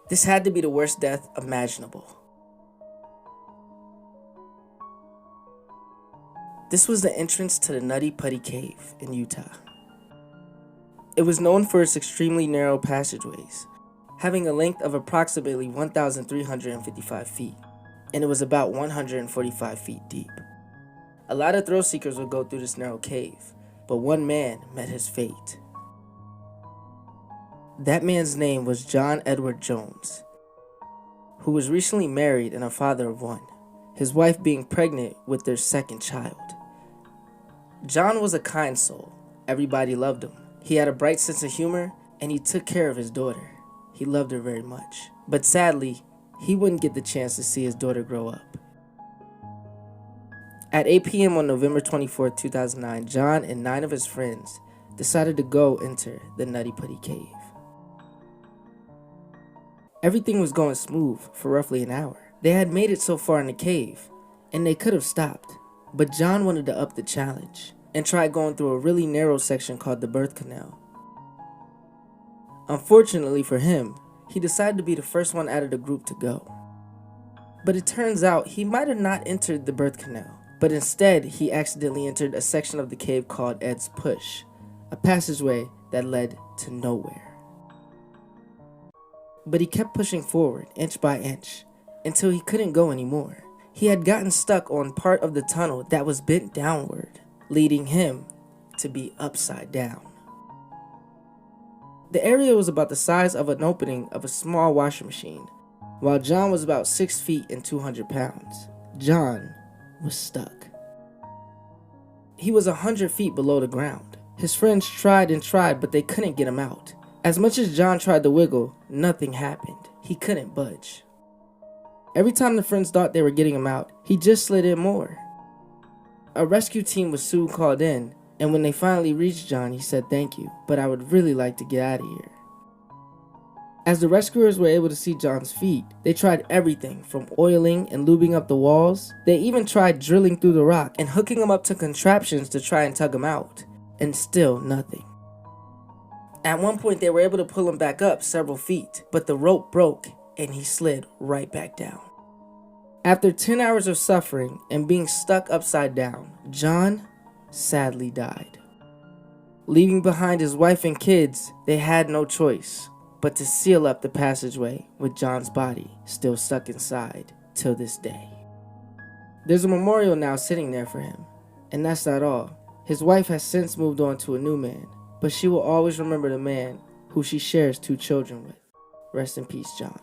This had to be the worst death imaginable. This was the entrance to the Nutty Putty Cave in Utah. It was known for its extremely narrow passageways, having a length of approximately 1,355 feet, and it was about 145 feet deep. A lot of thrill seekers would go through this narrow cave, but one man met his fate. That man's name was John Edward Jones, who was recently married and a father of one, his wife being pregnant with their second child. John was a kind soul. Everybody loved him. He had a bright sense of humor, and he took care of his daughter. He loved her very much. But sadly, he wouldn't get the chance to see his daughter grow up. At 8 p.m. on November 24, 2009, John and 9 of his friends decided to go enter the Nutty Putty Cave. Everything was going smooth for roughly an hour. They had made it so far in the cave, and they could have stopped, but John wanted to up the challenge and try going through a really narrow section called the birth canal. Unfortunately for him, he decided to be the first one out of the group to go. But it turns out he might have not entered the birth canal, but instead he accidentally entered a section of the cave called Ed's Push, a passageway that led to nowhere. But he kept pushing forward, inch by inch, until he couldn't go anymore. He had gotten stuck on part of the tunnel that was bent downward, leading him to be upside down. The area was about the size of an opening of a small washing machine. While John was about 6 feet and 200 pounds, John was stuck. He was 100 feet below the ground. His friends tried and tried, but they couldn't get him out. As much as John tried to wiggle, nothing happened. He couldn't budge. Every time the friends thought they were getting him out, he just slid in more. A rescue team was soon called in, and when they finally reached John, he said, "Thank you, but I would really like to get out of here." As the rescuers were able to see John's feet, they tried everything from oiling and lubing up the walls. They even tried drilling through the rock and hooking him up to contraptions to try and tug him out, and still nothing. At one point, they were able to pull him back up several feet, but the rope broke and he slid right back down. After 10 hours of suffering and being stuck upside down, John sadly died. Leaving behind his wife and kids, they had no choice but to seal up the passageway with John's body still stuck inside till this day. There's a memorial now sitting there for him, and that's not all. His wife has since moved on to a new man, but she will always remember the man who she shares 2 children with. Rest in peace, John.